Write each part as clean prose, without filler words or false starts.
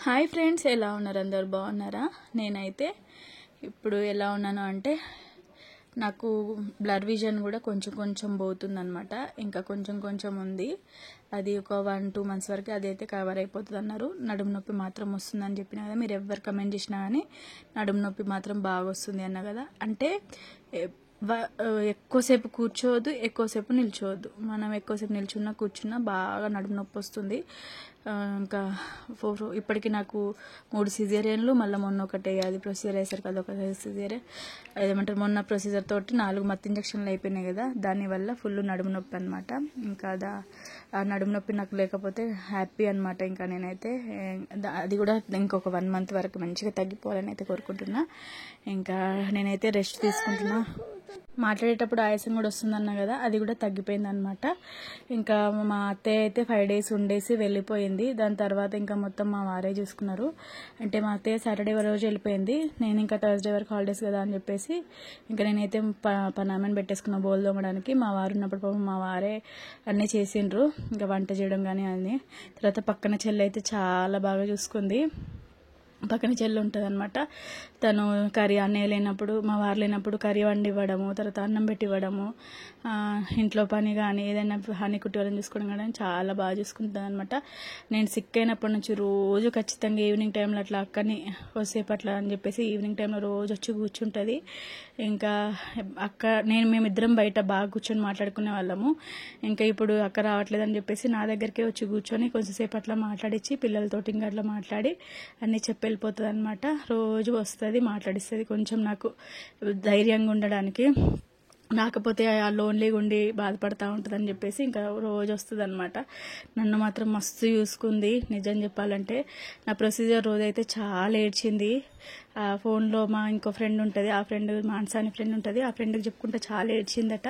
Hi friends, ఎలా ఉన్నారు? అందరు బాగున్నారా? నేనైతే ఇప్పుడు ఎలా ఉన్నాను అంటే నాకు బ్లర్ విజన్ కూడా కొంచెం కొంచెం పోతుందన్నమాట. ఇంకా కొంచెం కొంచెం ఉంది. అది ఒక 1-2 మంత్స్ వరకు అది అయితే కవర్ అయిపోతుంది అన్నారు. నడుము నొప్పి మాత్రం వస్తుందని చెప్పిన కదా. మీరు ఎవరు కమెంట్ చేసినా కానీ నడుము నొప్పి మాత్రం బాగా వస్తుంది అన్న కదా. అంటే ఎక్కువసేపు కూర్చోవద్దు, ఎక్కువసేపు నిల్చోవద్దు. మనం ఎక్కువసేపు నిల్చున్నా కూర్చున్నా బాగా నడుము నొప్పి వస్తుంది. ఇంకా ఇప్పటికి నాకు 3 సిజేరియన్లు, మళ్ళీ మొన్న ఒకటి అది ప్రొసీజర్ వేసారు కదా, ఒక సిజేరియన్ అదేమంటారు, మొన్న ప్రొసీజర్ తోటి 4 మత్తు ఇంజక్షన్లు అయిపోయినాయి కదా. దానివల్ల ఫుల్ నడుము నొప్పి అనమాట. ఇంకా ఆ నడుము నొప్పి నాకు లేకపోతే హ్యాపీ అనమాట. ఇంకా నేనైతే అది కూడా ఇంకొక 1 మంత్ వరకు మంచిగా తగ్గిపోవాలని అయితే కోరుకుంటున్నా. ఇంకా నేనైతే రెస్ట్ తీసుకుంటున్నా. మాట్లాడేటప్పుడు ఆయాసం కూడా వస్తుందన్నా కదా, అది కూడా తగ్గిపోయింది అనమాట. ఇంకా మా అత్తయ్య అయితే 5 days ఉండేసి వెళ్ళిపోయింది. దాని తర్వాత ఇంకా మొత్తం మా వారే చూసుకున్నారు. అంటే మా అత్తయ్య సాటర్డే రోజు వెళ్ళిపోయింది. నేను ఇంకా థర్స్డే వరకు హాలిడేస్ కదా అని చెప్పేసి ఇంకా నేనైతే పనామని పెట్టేసుకున్నా బోల్ తోమడానికి. మా వారు ఉన్నప్పుడు పాపం మా వారే అన్నీ చేసిండ్రు, ఇంకా వంట చేయడం కానీ అన్నీ. తర్వాత పక్కన చెల్లి అయితే చాలా బాగా చూసుకుంది. పక్కన చెల్లి ఉంటుంది అనమాట. తను కర్రీ అన్నయ్య లేనప్పుడు, మా వారు లేనప్పుడు కర్రీ వండి ఇవ్వడము, తర్వాత అన్నం పెట్టి ఇవ్వడము, ఇంట్లో పని కానీ ఏదైనా హనీ కుట్టి వాళ్ళని చూసుకోవడం కానీ చాలా బాగా చూసుకుంటుంది అనమాట. నేను సిక్ అయినప్పటి నుంచి రోజు ఖచ్చితంగా ఈవినింగ్ టైంలో అట్లా అక్కని కొద్దిసేపు అట్లా అని చెప్పేసి ఈవినింగ్ టైంలో రోజు వచ్చి కూర్చుంటుంది. ఇంకా మేమిద్దరం బయట బాగా కూర్చొని మాట్లాడుకునే వాళ్ళము. ఇంకా ఇప్పుడు అక్క రావట్లేదని చెప్పేసి నా దగ్గరికే వచ్చి కూర్చొని కొంచెంసేపు అట్లా మాట్లాడించి పిల్లలతోటి ఇంకా అట్లా మాట్లాడి అన్నీ చెప్పి వెళ్ళిపోతుంది అనమాట. రోజు వస్తుంది, మాట్లాడిస్తుంది, కొంచెం నాకు ధైర్యంగా ఉండడానికి. రాకపోతే ఆ లోన్లీగా ఉండి బాధపడతా ఉంటుందని చెప్పేసి ఇంకా రోజు వస్తుంది అనమాట. నన్ను మాత్రం మస్తు చూసుకుంది. నిజం చెప్పాలంటే నా ప్రొసీజర్ రోజైతే చాలా ఏడ్చింది. ఆ ఫోన్లో మా ఇంకో ఫ్రెండ్ ఉంటుంది, ఆ ఫ్రెండ్ మాన్సా అని ఫ్రెండ్ ఉంటుంది, ఆ ఫ్రెండ్కి చెప్పుకుంటే చాలా ఏడ్చిందట.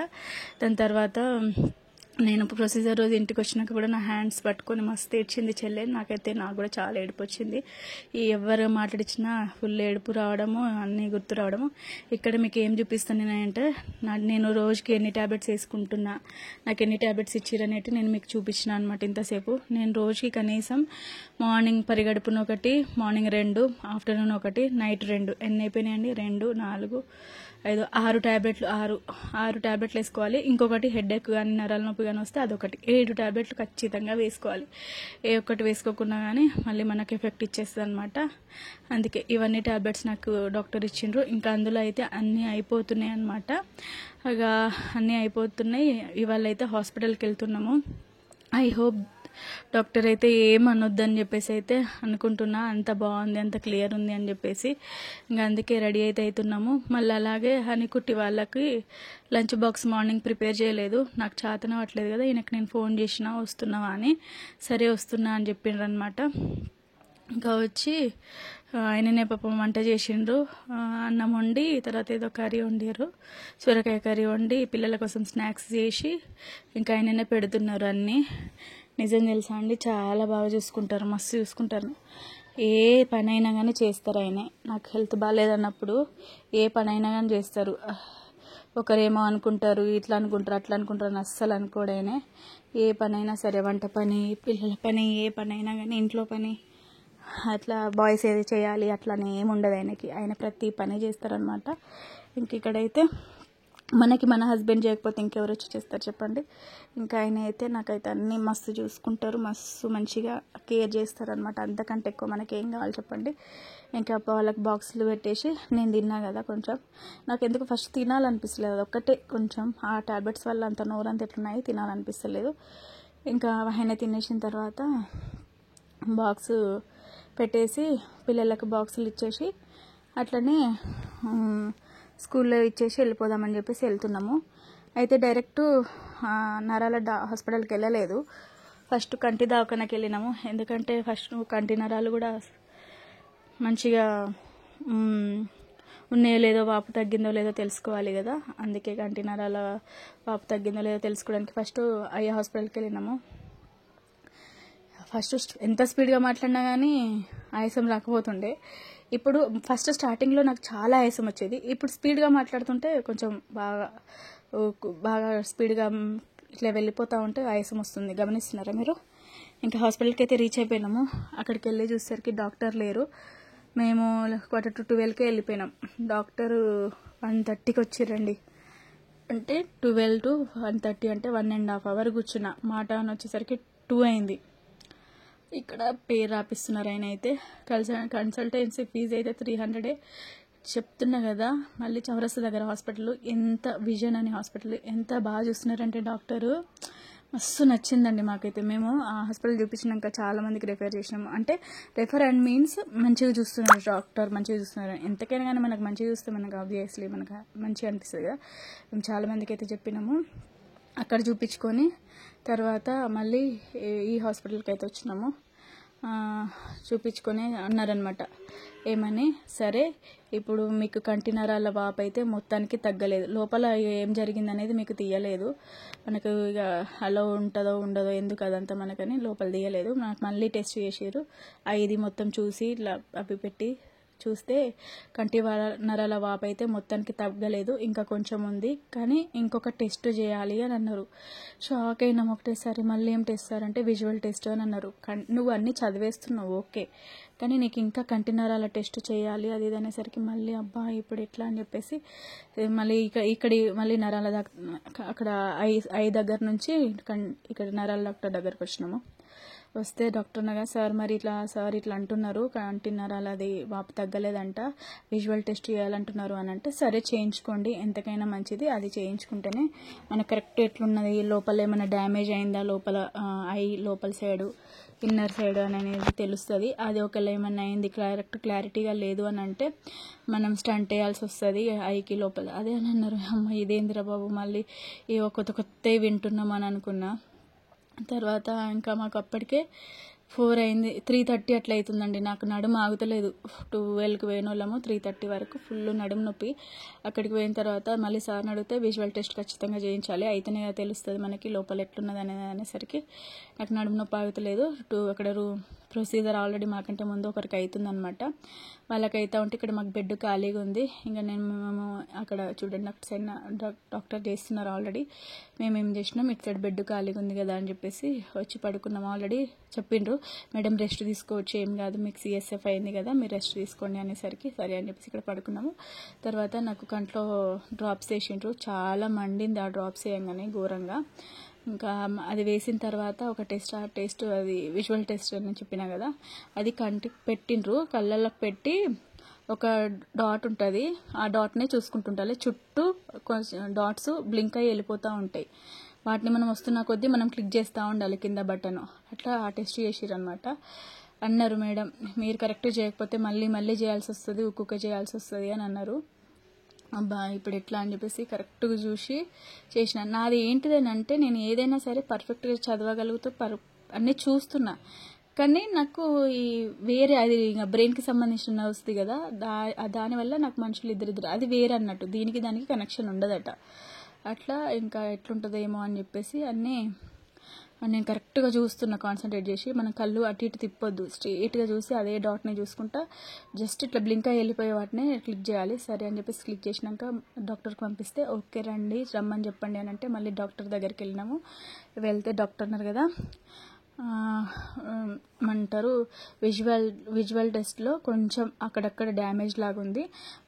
దాని తర్వాత నేను ప్రొసీజర్ రోజు ఇంటికి వచ్చినాక కూడా నా హ్యాండ్స్ పట్టుకొని మస్తు ఏడ్చింది చెల్లె. నాకు కూడా చాలా ఏడుపు వచ్చింది. ఎవరు మాట్లాడించినా ఫుల్ ఏడుపు రావడము, అన్నీ గుర్తు రావడము. ఇక్కడ మీకు ఏం చూపిస్తాను నేనంటే నేను రోజుకి ఎన్ని ట్యాబ్లెట్స్ వేసుకుంటున్నా, నాకు ఎన్ని ట్యాబ్లెట్స్ ఇచ్చిరనేటి నేను మీకు చూపించిన అనమాట. ఇంతసేపు నేను రోజుకి కనీసం మార్నింగ్ పరిగడుపున 1, మార్నింగ్ 2, ఆఫ్టర్నూన్ 1, నైట్ 2, ఎన్ని అయిపోయినాయండి? 2, 4, 5, 6 ట్యాబ్లెట్లు. 6 ట్యాబ్లెట్లు వేసుకోవాలి. ఇంకొకటి హెడేక్ కానీ నరాల నొప్పి కానీ వస్తే అదొకటి. 7 ట్యాబ్లెట్లు ఖచ్చితంగా వేసుకోవాలి. ఏ ఒక్కటి వేసుకోకున్నా కానీ మళ్ళీ మనకు ఎఫెక్ట్ ఇచ్చేస్తుంది అనమాట. అందుకే ఇవన్నీ ట్యాబ్లెట్స్ నాకు డాక్టర్ ఇచ్చిండ్రు. ఇంకా అందులో అయితే అన్నీ అయిపోతున్నాయి అనమాట. ఇక అన్నీ అయిపోతున్నాయి. ఇవాళ అయితే హాస్పిటల్కి వెళ్తున్నాము. ఐ హోప్ డాక్టర్ అయితే ఏమనొద్దని చెప్పేసి అయితే అనుకుంటున్నా. అంత బాగుంది, అంత క్లియర్ ఉంది అని చెప్పేసి ఇంకా అందుకే రెడీ అయితే అవుతున్నాము. మళ్ళీ అలాగే హనీకుట్టి వాళ్ళకి లంచ్ బాక్స్ మార్నింగ్ ప్రిపేర్ చేయలేదు. నాకు చేతన అవ్వట్లేదు కదా, ఈయనకి నేను ఫోన్ చేసినా వస్తున్నావా అని. సరే వస్తున్నా అని చెప్పిండ్రు అనమాట. ఇంకా వచ్చి ఆయననే పాపం వంట చేసిండ్రు. అన్నం వండి తర్వాత ఏదో కర్రీ వండారు, సొరకాయ కర్రీ వండి పిల్లల కోసం స్నాక్స్ చేసి ఇంకా ఆయననే పెడుతున్నారు అన్నీ. నిజం తెలుసా అండి, చాలా బాగా చూసుకుంటారు, మస్తు చూసుకుంటారు. ఏ పని అయినా కానీ చేస్తారు ఆయనే. నాకు హెల్త్ బాగాలేదన్నప్పుడు ఏ పని అయినా కానీ చేస్తారు. ఒకరేమో అనుకుంటారు, ఇట్లా అనుకుంటారు, అట్లా అనుకుంటారు అని అస్సలు అనుకోడైనే. ఏ పని అయినా సరే, వంట పని, పిల్లల పని, ఏ పని అయినా కానీ, ఇంట్లో పని, అట్లా బాయ్స్ ఏది చేయాలి అట్లానే ఏముండదు ఆయనకి. ఆయన ప్రతి పని చేస్తారనమాట. ఇంక ఇక్కడైతే మనకి మన హస్బెండ్ చేయకపోతే ఇంకెవరు వచ్చి చేస్తారు చెప్పండి. ఇంకా ఆయన అయితే నాకైతే అన్నీ మస్తు చూసుకుంటారు, మస్తు మంచిగా కేర్ చేస్తారు అనమాట. అంతకంటే ఎక్కువ మనకి ఏం కావాలి చెప్పండి. ఇంకా వాళ్ళకి బాక్సులు పెట్టేసి నేను తిన్నా కదా, కొంచెం నాకు ఎందుకు ఫస్ట్ తినాలనిపిస్తలేదు. ఒక్కటే కొంచెం ఆ ట్యాబ్లెట్స్ వల్ల అంత నోరంత ఎట్లున్నాయి, తినాలనిపిస్తలేదు. ఇంకా ఆయన తినేసిన తర్వాత బాక్స్ పెట్టేసి పిల్లలకు బాక్సులు ఇచ్చేసి అట్లనే స్కూల్లో ఇచ్చేసి వెళ్ళిపోదామని చెప్పేసి వెళ్తున్నాము. అయితే డైరెక్ట్ నరాల హాస్పిటల్కి వెళ్ళలేదు. ఫస్ట్ కంటి దవాఖానకి వెళ్ళినాము. ఎందుకంటే ఫస్ట్ కంటి నరాలు కూడా మంచిగా ఉన్నాయో లేదో, వాపు తగ్గిందో లేదో తెలుసుకోవాలి కదా. అందుకే కంటి నరాల వాపు తగ్గిందో లేదో తెలుసుకోవడానికి ఫస్ట్ అయ్యే హాస్పిటల్కి వెళ్ళినాము. ఫస్ట్ ఎంత స్పీడ్గా మాట్లాడినా కానీ ఆయాసం రాకపోతుండే. ఇప్పుడు ఫస్ట్ స్టార్టింగ్లో నాకు చాలా ఆయాసం వచ్చేది. ఇప్పుడు స్పీడ్గా మాట్లాడుతుంటే కొంచెం బాగా స్పీడ్గా ఇట్లా వెళ్ళిపోతూ ఉంటే ఆయాసం వస్తుంది. గమనిస్తున్నారా మీరు? ఇంకా హాస్పిటల్కి అయితే రీచ్ అయిపోయినాము. అక్కడికి వెళ్ళి చూసేసరికి డాక్టర్ లేరు. మేము 11:45కే వెళ్ళిపోయినాం. డాక్టర్ 1:30కి వచ్చిరండి. అంటే 12 to 1:30 అంటే 1.5 hours కూర్చున్నా. మాట అని వచ్చేసరికి 2 అయింది. ఇక్కడ పేరు రాపిస్తున్నారు. ఆయన అయితే కన్సల్టెన్సీ ఫీజు అయితే 300 చెప్తున్నా కదా. మళ్ళీ చౌరస్తా దగ్గర హాస్పిటల్, ఎంత విజన్ అనే హాస్పిటల్, ఎంత బాగా చూస్తున్నారంటే డాక్టరు మస్తు నచ్చిందండి మాకైతే. మేము ఆ హాస్పిటల్ చూపించినాక చాలా మందికి రెఫర్ చేసినాము. అంటే రెఫర్ అండ్ మీన్స్ మంచిగా చూస్తున్నారు డాక్టర్, మంచిగా చూస్తున్నారు. ఎంతకైనా కానీ మనకు మంచిగా చూస్తే మనకు ఆబ్వియస్లీ మనకు మంచిగా అనిపిస్తుంది కదా. మేము చాలా మందికి అయితే చెప్పినాము. అక్కడ చూపించుకొని తర్వాత మళ్ళీ ఈ హాస్పిటల్కి అయితే వచ్చినాము. చూపించుకొని అన్నారనమాట ఏమని, సరే ఇప్పుడు మీకు కంటి నరాల వాపు అయితే మొత్తానికి తగ్గలేదు, లోపల ఏం జరిగింది అనేది మీకు తీయలేదు, మనకు ఇక అలా ఉంటుందో ఉండదో ఎందుకు అదంతా మనకని లోపల తీయలేదు. నాకు మళ్ళీ టెస్ట్ చేసారు. ఇది మొత్తం చూసి ఇట్లా అవి పెట్టి చూస్తే కంటి నరాల వాపు అయితే మొత్తానికి తగ్గలేదు, ఇంకా కొంచెం ఉంది, కానీ ఇంకొక టెస్ట్ చేయాలి అని అన్నారు. షాక్ అయినాం ఒకటేసారి. మళ్ళీ ఏం టెస్ట్ అంటే విజువల్ టెస్ట్ అని అన్నారు. నువ్వు అన్నీ చదివేస్తున్నావు ఓకే, కానీ నీకు ఇంకా కంటి నరాల టెస్ట్ చేయాలి అది ఇది అనేసరికి మళ్ళీ అబ్బా ఇప్పుడు ఎట్లా అని చెప్పేసి మళ్ళీ మళ్ళీ నరాల అక్కడ ఐ దగ్గర నుంచి ఇక్కడ నరాల డాక్టర్ దగ్గరకు వచ్చినాము. వస్తే డాక్టర్ నగా సార్ ఇట్లా అంటున్నారు, కంటి నరాలు అది వాపు తగ్గలేదంట, విజువల్ టెస్ట్ చేయాలంటున్నారు అని అంటే, సరే చేయించుకోండి ఎంతకైనా మంచిది, అది చేయించుకుంటేనే మనకు కరెక్ట్ ఎట్లున్నది, లోపల ఏమైనా డ్యామేజ్ అయిందా, లోపల ఐ లోపల సైడు ఇన్నర్ సైడ్ అనేది తెలుస్తుంది. అది ఒకవేళ ఏమైనా అయింది క్లారిటీగా లేదు అని అంటే మనం స్టంట్ వేయాల్సి వస్తుంది ఐకి లోపల అదే అని అన్నారు. అమ్మ ఇదేంద్ర బాబు మళ్ళీ ఈ కొత్త వింటున్నాం అని అనుకున్నా. తర్వాత ఇంకా మాకు అప్పటికే 4 అయింది, 3:30 అట్లా అవుతుందండి. నాకు నడుము ఆగుతలేదు. 12కి పోయిన వాళ్ళము 3:30 వరకు ఫుల్ నడుము నొప్పి. అక్కడికి పోయిన తర్వాత మళ్ళీ సార్ని అడిగితే విజువల్ టెస్ట్ ఖచ్చితంగా చేయించాలి, అయితేనే తెలుస్తుంది మనకి లోపల ఎట్లున్నది అనేసరికి నాకు నడుము నొప్పి ఆగుతలేదు. అక్కడ ప్రొసీజర్ ఆల్రెడీ మాకంటే ముందు ఒకరికి అవుతుందనమాట. వాళ్ళకైతే ఉంటే ఇక్కడ మాకు బెడ్ ఖాళీగా ఉంది. ఇంకా మేము అక్కడ చూడండి అక్కడ సైడ్ డాక్టర్ చేస్తున్నారు ఆల్రెడీ. మేమేం చేసినాం, ఇటు సైడ్ బెడ్ ఖాళీగా ఉంది కదా అని చెప్పేసి వచ్చి పడుకున్నాం. ఆల్రెడీ చెప్పిండ్రు మేడం రెస్ట్ తీసుకోవచ్చు, ఏం కాదు మీకు CSF అయింది కదా మీరు రెస్ట్ తీసుకోండి అనేసరికి సరే అని చెప్పేసి ఇక్కడ పడుకున్నాము. తర్వాత నాకు కంట్లో డ్రాప్స్ వేసిండ్రు. చాలా మండింది ఆ డ్రాప్స్ వేయంగానే ఘోరంగా. ఇంకా అది వేసిన తర్వాత ఒక టెస్ట్ అది విజువల్ టెస్ట్ అని చెప్పినా కదా, అది కంటికి పెట్టిండ్రు. కళ్ళల్లోకి పెట్టి ఒక డాట్ ఉంటుంది, ఆ డాట్నే చూసుకుంటుంటాలి. చుట్టూ కొంచెం డాట్స్ బ్లింక్ అయ్యి వెళ్ళిపోతూ ఉంటాయి. వాటిని మనం వస్తున్న కొద్దీ మనం క్లిక్ చేస్తూ ఉండాలి కింద బటన్. అట్లా ఆ టెస్ట్ చేసిరనమాట. అన్నారు మేడం మీరు కరెక్ట్ చేయకపోతే మళ్ళీ చేయాల్సి వస్తుంది, ఒక్కొక్క చేయాల్సి వస్తుంది అని అన్నారు. అబ్బా ఇప్పుడు ఎట్లా అని చెప్పేసి కరెక్ట్గా చూసి చేసిన. నాది ఏంటిదని అంటే నేను ఏదైనా సరే పర్ఫెక్ట్గా చదవగలుగుతూ అన్నీ చూస్తున్నా, కానీ నాకు ఈ వేరే అది ఇంకా బ్రెయిన్కి సంబంధించిన వస్తుంది కదా, దానివల్ల నాకు మనుషులు ఇద్దరిద్దరు అది వేరే అన్నట్టు, దానికి కనెక్షన్ ఉండదట. అట్లా ఇంకా ఎట్లుంటుందేమో అని చెప్పేసి అన్నీ నేను కరెక్ట్గా చూస్తున్నా కాన్సన్ట్రేట్ చేసి. మన కళ్ళు అటు ఇటు తిప్పొద్దు, స్ట్రైట్గా చూసి అదే డాట్ని చూసుకుంటా జస్ట్ ఇట్లా బ్లింక్ అయ్యి వెళ్ళిపోయే వాటిని క్లిక్ చేయాలి. సరే అని చెప్పేసి క్లిక్ చేసినాక డాక్టర్కి పంపిస్తే ఓకే రండి రమ్మని చెప్పండి అని అంటే మళ్ళీ డాక్టర్ దగ్గరికి వెళ్ళినాము. వెళ్తే డాక్టర్ అన్నారు కదా ఏమంటారు విజువల్ టెస్ట్లో కొంచెం అక్కడక్కడ డ్యామేజ్ లాగా ఉంది,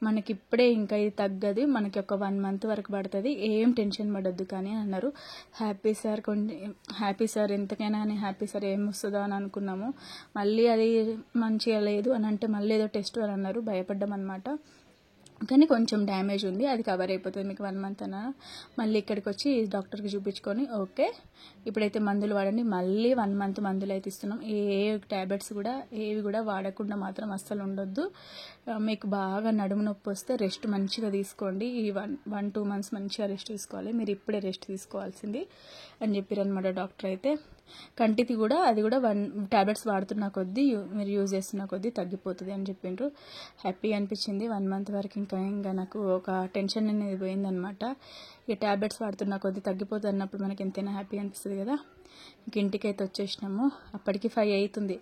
మనకి ఇప్పుడే ఇంకా ఇది తగ్గది, మనకి ఒక 1 month వరకు పడుతుంది, ఏం టెన్షన్ పడొద్దు కానీ అన్నారు. హ్యాపీ సార్ ఎంతకైనా అని హ్యాపీ సార్ ఏం వస్తుందో అని అనుకున్నాము. మళ్ళీ అది మంచిగా లేదు అని అంటే మళ్ళీ ఏదో టెస్ట్ అని అన్నారు. భయపడ్డాం అనమాట. కానీ కొంచెం డ్యామేజ్ ఉంది, అది కవర్ అయిపోతుంది మీకు 1 month అన్నారు. మళ్ళీ ఇక్కడికి వచ్చి డాక్టర్కి చూపించుకొని ఓకే ఇప్పుడైతే మందులు వాడండి, మళ్ళీ 1 month మందులు అయితే ఇస్తున్నాం. ట్యాబ్లెట్స్ కూడా ఏవి కూడా వాడకుండా మాత్రం అస్సలు ఉండొద్దు. మీకు బాగా నడుము నొప్పి వస్తే రెస్ట్ మంచిగా తీసుకోండి, ఈ 1-2 months మంచిగా రెస్ట్ తీసుకోవాలి, మీరు ఇప్పుడే రెస్ట్ తీసుకోవాల్సింది అని చెప్పారు అనమాట డాక్టర్. అయితే కంటిది కూడా అది కూడా 1 ట్యాబ్లెట్స్ వాడుతున్న కొద్దీ మీరు యూజ్ చేస్తున్న కొద్దీ తగ్గిపోతుంది అని చెప్పిండ్రు. హ్యాపీగా అనిపించింది. 1 month వరకు ఇంకా నాకు ఒక టెన్షన్ అనేది పోయిందనమాట. ఈ ట్యాబ్లెట్స్ వాడుతున్న కొద్దీ తగ్గిపోతుంది అన్నప్పుడు మనకి ఎంతైనా హ్యాపీగా అనిపిస్తుంది కదా. ఇంక ఇంటికైతే వచ్చేసినాము. అప్పటికి 5 అవుతుంది.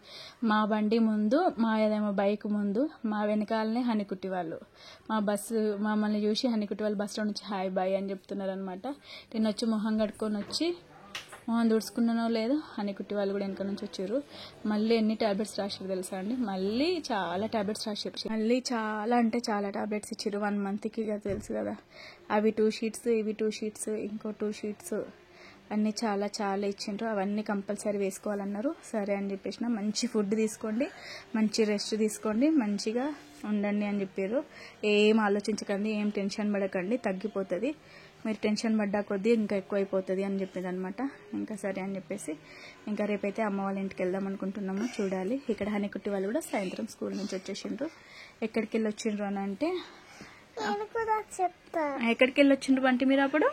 మా బండి ముందు మాదేమో బైక్ ముందు, మా వెనకాలనే హనికుట్టి వాళ్ళు, మమ్మల్ని చూసి హనికుట్టి వాళ్ళు బస్సులో నుంచి హాయ్ బాయ్ అని చెప్తున్నారు అనమాట. నేను వచ్చి మొహం కట్టుకొని వచ్చి మొహం తుడుచుకున్నానో లేదో అని కుట్టి వాళ్ళు కూడా వెనక నుంచి వచ్చారు. మళ్ళీ ఎన్ని టాబ్లెట్స్ రాశారు తెలుసా అండి, మళ్ళీ చాలా టాబ్లెట్స్ రాశారు. మళ్ళీ చాలా అంటే చాలా టాబ్లెట్స్ ఇచ్చారు 1 మంత్కి, ఇక తెలుసు కదా. అవి 2 షీట్స్, ఇవి 2 షీట్స్, ఇంకో 2 షీట్స్ అన్నీ చాలా చాలా ఇచ్చిండ్రు. అవన్నీ కంపల్సరీ వేసుకోవాలన్నారు. సరే అని చెప్పేసిన. మంచి ఫుడ్ తీసుకోండి, మంచి రెస్ట్ తీసుకోండి, మంచిగా ఉండండి అని చెప్పారు. ఏం ఆలోచించకండి, ఏం టెన్షన్ పడకండి, తగ్గిపోతుంది. మీరు టెన్షన్ పడ్డా కొద్దీ ఇంకా ఎక్కువ అయిపోతుంది అని చెప్పింది అనమాట. ఇంకా సరే అని చెప్పేసి ఇంకా రేపైతే అమ్మ వాళ్ళ ఇంటికి వెళ్దాం అనుకుంటున్నాము. చూడాలి. ఇక్కడ హనీకుట్టి వాళ్ళు కూడా సాయంత్రం స్కూల్ నుంచి వచ్చేసిండ్రు. ఎక్కడికి వెళ్ళి వచ్చిండ్రు అని అంటే, ఎక్కడికి వెళ్ళి వచ్చిండ్రు అంటే మీరు అప్పుడు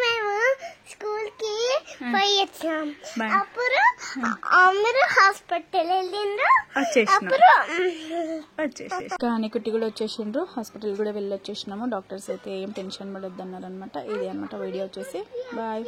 మేము స్కూల్ కి పోయి వచ్చాం. అప్పుడు మీరు హాస్పిటల్ వెళ్ళిండ్రు. హనీకుట్టి కూడా వచ్చేసిండ్రు. హాస్పిటల్ కూడా వెళ్ళి వచ్చేసినాము. డాక్టర్స్ అయితే ఏం టెన్షన్ పడొద్దు అన్నారు అనమాట. ఇది అనమాట వీడియో వచ్చేసి. బాయ్.